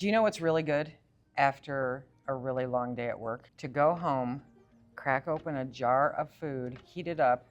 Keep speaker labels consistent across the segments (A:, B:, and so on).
A: Do you know what's really good after a really long day at work? To go home, crack open a jar of food, heat it up,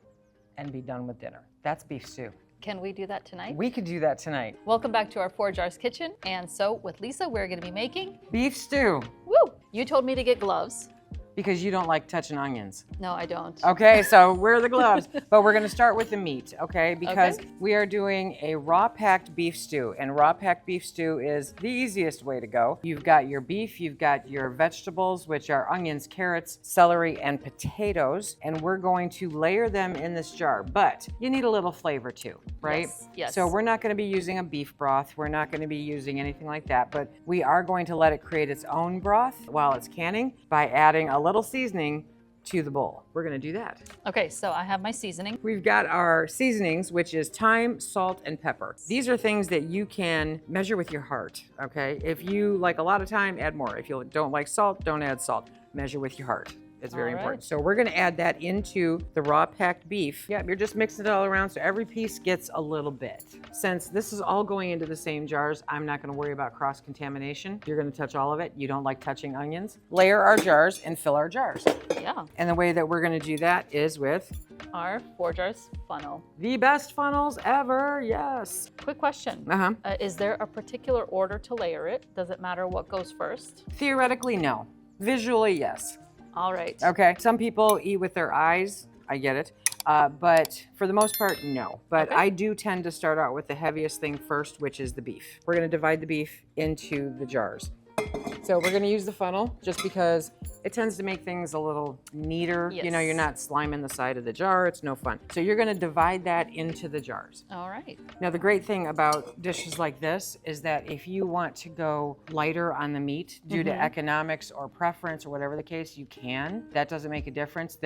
A: and be done with dinner. That's beef stew.
B: Can we do that tonight?
A: We could do that tonight.
B: Welcome back to our ForJars kitchen. And so with Lisa, we're gonna be making
A: Beef stew.
B: Woo! You told me to get gloves.
A: Because you don't like touching onions.
B: No, I don't.
A: Okay, so wear the gloves. But we're gonna start with the meat, okay? Because we are doing a raw packed beef stew, and raw packed beef stew is the easiest way to go. You've got your beef, you've got your vegetables, which are onions, carrots, celery, and potatoes, and we're going to layer them in this jar. But you need a little flavor too, right?
B: Yes.
A: So we're not gonna be using a beef broth, we're not gonna be using anything like that, but we are going to let it create its own broth while it's canning by adding a little seasoning to the bowl. We're gonna do that.
B: Okay, so I have my seasoning.
A: We've got our seasonings, which is thyme, salt, and pepper. These are things that you can measure with your heart, okay? If you like a lot of thyme, add more. If you don't like salt, don't add salt. Measure with your heart. It's very important. So we're gonna add that into the raw packed beef. Yeah, you're just mixing it all around so every piece gets a little bit. Since this is all going into the same jars, I'm not gonna worry about cross-contamination. You're gonna touch all of it. You don't like touching onions. Layer our jars and fill our jars.
B: Yeah.
A: And the way that we're gonna do that is with
B: Our ForJars funnel.
A: the best funnels ever, yes.
B: Quick question. Is there a particular order to layer it? Does it matter what goes first?
A: Theoretically, no. Visually, yes.
B: All right.
A: Okay, some people eat with their eyes, I get it. But for the most part, no. But I do tend to start out with the heaviest thing first, which is the beef. We're gonna divide the beef into the jars. So we're gonna use the funnel just because it tends to make things a little neater.
B: Yes.
A: You know, you're not sliming the side of the jar, it's no fun. So you're gonna divide that into the jars.
B: All right.
A: Now the great thing about dishes like this is that if you want to go lighter on the meat due to economics or preference or whatever the case, you can. That doesn't make a difference.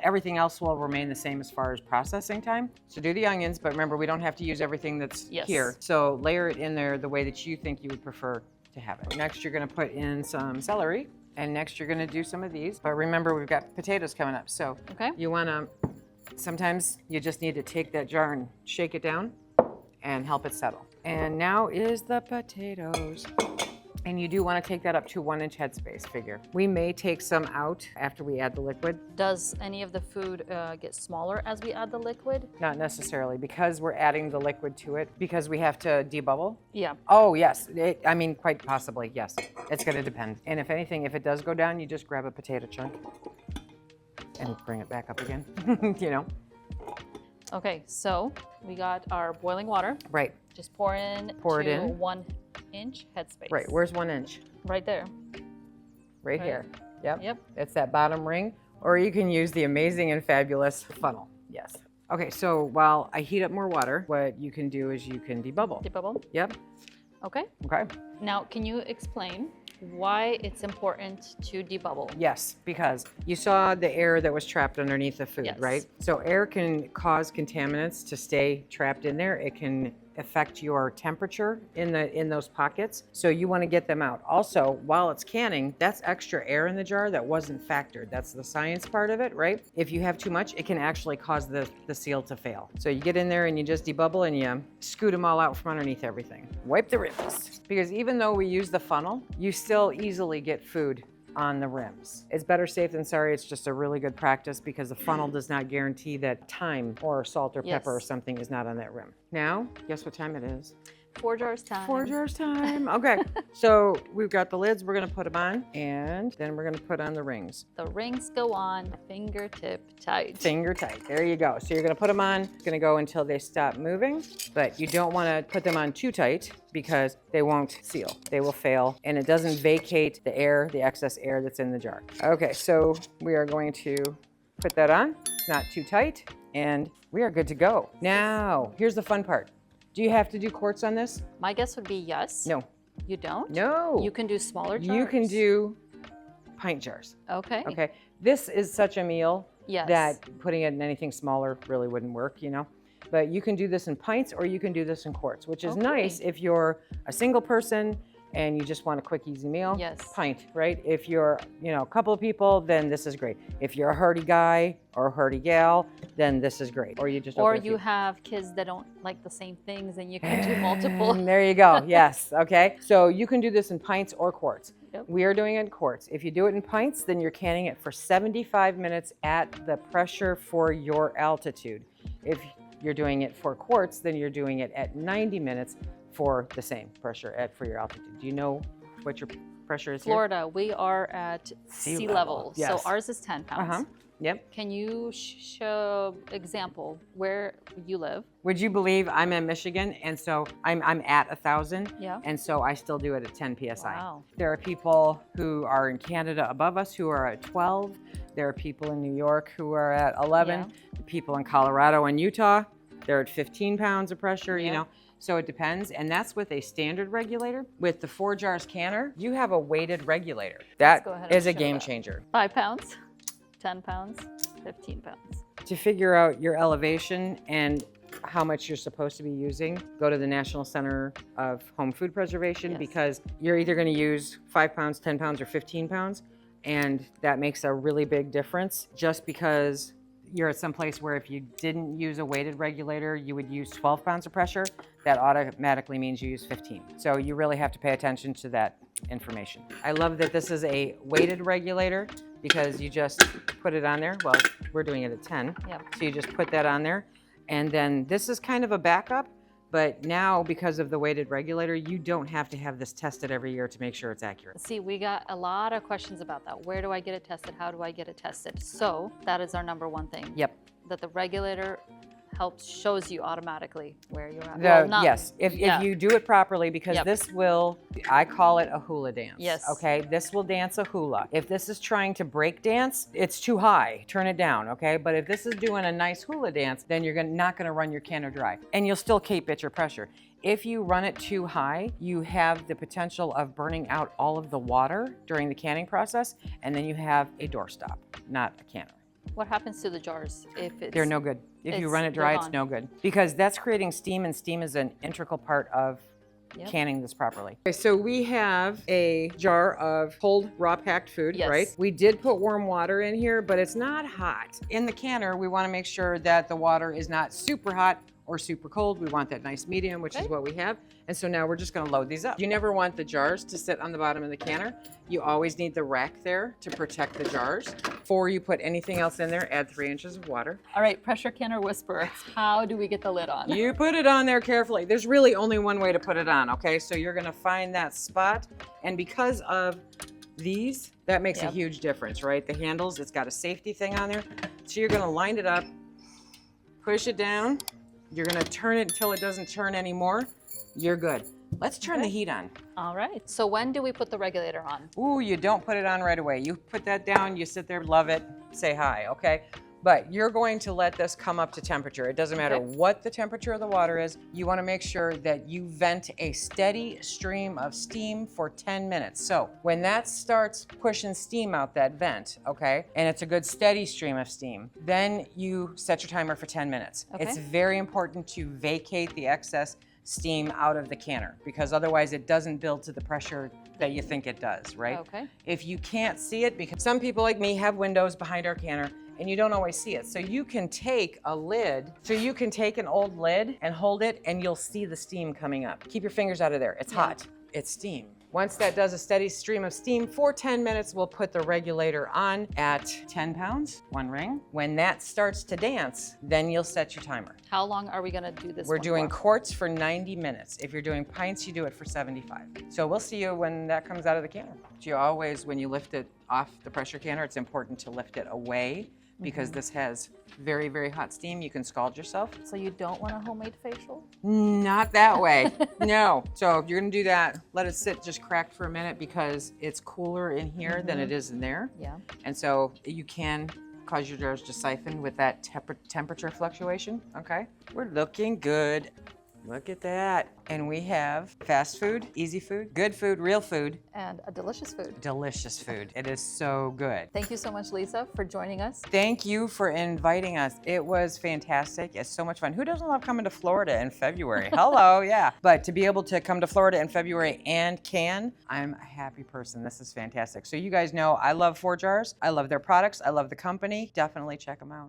A: Everything else will remain the same as far as processing time. So do the onions, but remember we don't have to use everything that's here. So layer it in there the way that you think you would prefer to have it. Next you're gonna put in some celery, and next you're gonna do some of these. But remember we've got potatoes coming up. So you wanna, sometimes you just need to take that jar and shake it down and help it settle. And now is the potatoes. And you do want to take that up to 1 inch headspace figure. We may take some out after we add the liquid.
B: Does any of the food get smaller as we add the liquid?
A: Not necessarily, because we're adding the liquid to it, because we have to debubble.
B: Yeah.
A: Oh yes, I mean quite possibly, yes. It's gonna depend. And if anything, if it does go down, you just grab a potato chunk and bring it back up again, you know.
B: Okay, so we got our boiling water.
A: Right.
B: Just pour it in 1 inch headspace.
A: Right, where's 1 inch?
B: Right there.
A: Right here. Yep.
B: Yep.
A: It's that bottom ring, or you can use the amazing and fabulous funnel. Yes. Okay, so while I heat up more water, what you can do is you can debubble.
B: Debubble?
A: Yep.
B: Okay.
A: Okay.
B: Now, can you explain why it's important to debubble?
A: Yes, because you saw the air that was trapped underneath the food, right? So air can cause contaminants to stay trapped in there. It can affect your temperature in those pockets. So you want to get them out. Also, while it's canning, that's extra air in the jar that wasn't factored. That's the science part of it, right? If you have too much, it can actually cause the seal to fail. So you get in there and you just debubble and you scoot them all out from underneath everything. Wipe the rims. Because even though we use the funnel, you still easily get food on the rims. It's better safe than sorry. It's just a really good practice because the funnel does not guarantee that thyme or salt or pepper or something is not on that rim. Now, guess what time it is?
B: ForJars time.
A: ForJars time. Okay. So we've got the lids. We're going to put them on, and then we're going to put on the rings.
B: The rings go on fingertip tight.
A: Finger tight. There you go. So you're going to put them on. It's going to go until they stop moving, but you don't want to put them on too tight because they won't seal. They will fail, and it doesn't vacate the air, the excess air that's in the jar. Okay, so we are going to put that on. It's not too tight, and we are good to go. Now, here's the fun part. Do you have to do quarts on this?
B: My guess would be yes.
A: No.
B: You don't?
A: No.
B: You can do smaller jars?
A: You can do pint jars.
B: Okay.
A: Okay. This is such a meal
B: Yes.
A: that putting it in anything smaller really wouldn't work, you know? But you can do this in pints or you can do this in quarts, which is nice if you're a single person, and you just want a quick, easy meal,
B: Yes.
A: pint, right? If you're, a couple of people, then this is great. If you're a hearty guy or a hearty gal, then this is great. Or you just
B: Or
A: open a
B: you
A: few.
B: have kids that don't like the same things, and you can do multiple.
A: And there you go. Yes. Okay. So you can do this in pints or quarts.
B: Yep.
A: We are doing it in quarts. If you do it in pints, then you're canning it for 75 minutes at the pressure for your altitude. If you're doing it for quarts, then you're doing it at 90 minutes for the same pressure for your altitude. Do you know what your pressure is here?
B: Florida, we are at sea level.
A: Yes.
B: So ours is 10 pounds.
A: Yep.
B: Can you show example where you live?
A: Would you believe I'm in Michigan, and so I'm at 1,000,
B: Yeah.
A: and so I still do it at 10 psi.
B: Wow.
A: There are people who are in Canada above us who are at 12. There are people in New York who are at 11.
B: Yeah.
A: People in Colorado and Utah, they're at 15 pounds of pressure.
B: Yeah.
A: So it depends, and that's with a standard regulator. With the ForJars canner, you have a weighted regulator. That
B: go ahead and
A: is a
B: show
A: game
B: that.
A: changer.
B: 5 pounds, 10 pounds, 15 pounds.
A: To figure out your elevation and how much you're supposed to be using, go to the National Center of Home Food Preservation,
B: Yes.
A: because you're either going to use 5 pounds, 10 pounds, or 15 pounds, and that makes a really big difference. Just because you're at some place where if you didn't use a weighted regulator, you would use 12 pounds of pressure, that automatically means you use 15. So you really have to pay attention to that information. I love that this is a weighted regulator because you just put it on there. Well, we're doing it at 10.
B: Yep.
A: So you just put that on there. And then this is kind of a backup, but now because of the weighted regulator, you don't have to have this tested every year to make sure it's accurate.
B: See, we got a lot of questions about that. Where do I get it tested? How do I get it tested? So that is our number one thing.
A: Yep.
B: That the regulator shows you automatically where you're at.
A: Yes, if you do it properly, because
B: Yep.
A: this will, I call it a hula dance.
B: Yes.
A: Okay, this will dance a hula. If this is trying to break dance, it's too high, turn it down, okay? But if this is doing a nice hula dance, then you're not gonna run your canner dry, and you'll still keep at your pressure. If you run it too high, you have the potential of burning out all of the water during the canning process, and then you have a doorstop, not a canner.
B: What happens to the jars if it's...
A: They're no good. If you run it dry, it's no good. Because that's creating steam, and steam is an integral part of canning this properly. Okay, so we have a jar of cold raw packed food,
B: Yes.
A: right? We did put warm water in here, but it's not hot. In the canner, we want to make sure that the water is not super hot or super cold. We want that nice medium, which is what we have. And so now we're just gonna load these up. You never want the jars to sit on the bottom of the canner. You always need the rack there to protect the jars. Before you put anything else in there, add 3 inches of water.
B: All right, pressure canner whisperer. How do we get the lid on?
A: You put it on there carefully. There's really only one way to put it on, okay? So you're gonna find that spot, and because of these, that makes a huge difference, right? The handles, it's got a safety thing on there. So you're gonna line it up, push it down. You're gonna turn it until it doesn't turn anymore. You're good. Let's turn the heat on.
B: All right. So when do we put the regulator on?
A: Ooh, you don't put it on right away. You put that down, you sit there, love it, say hi, okay? But you're going to let this come up to temperature. It doesn't matter what the temperature of the water is. You wanna make sure that you vent a steady stream of steam for 10 minutes. So when that starts pushing steam out that vent, okay, and it's a good steady stream of steam, then you set your timer for 10 minutes.
B: Okay.
A: It's very important to vacate the excess steam out of the canner, because otherwise it doesn't build to the pressure that you think it does, right?
B: Okay.
A: If you can't see it, because some people like me have windows behind our canner and you don't always see it. So you can take a lid, so you can take an old lid and hold it and you'll see the steam coming up. Keep your fingers out of there. It's hot. It's steam. Once that does a steady stream of steam for 10 minutes, we'll put the regulator on at 10 pounds, 1 ring. When that starts to dance, then you'll set your timer.
B: How long are we gonna do this?
A: We're
B: one
A: doing
B: for?
A: quarts for 90 minutes. If you're doing pints, you do it for 75. So we'll see you when that comes out of the canner. You always, when you lift it off the pressure canner, it's important to lift it away, because this has very, very hot steam. You can scald yourself.
B: So you don't want a homemade facial?
A: Not that way, no. So if you're gonna do that, let it sit just cracked for a minute, because it's cooler in here than it is in there.
B: Yeah.
A: And so you can cause your jars to siphon with that temperature fluctuation, okay? We're looking good. Look at that. And we have fast food, easy food, good food, real food,
B: And a delicious food.
A: delicious food. It is so good.
B: Thank you so much, Leisa, for joining us.
A: Thank you for inviting us. It was fantastic. It's so much fun. Who doesn't love coming to Florida in February? Hello, yeah. But to be able to come to Florida in February and can, I'm a happy person. This is fantastic. So you guys know I love ForJars. I love their products. I love the company. Definitely check them out.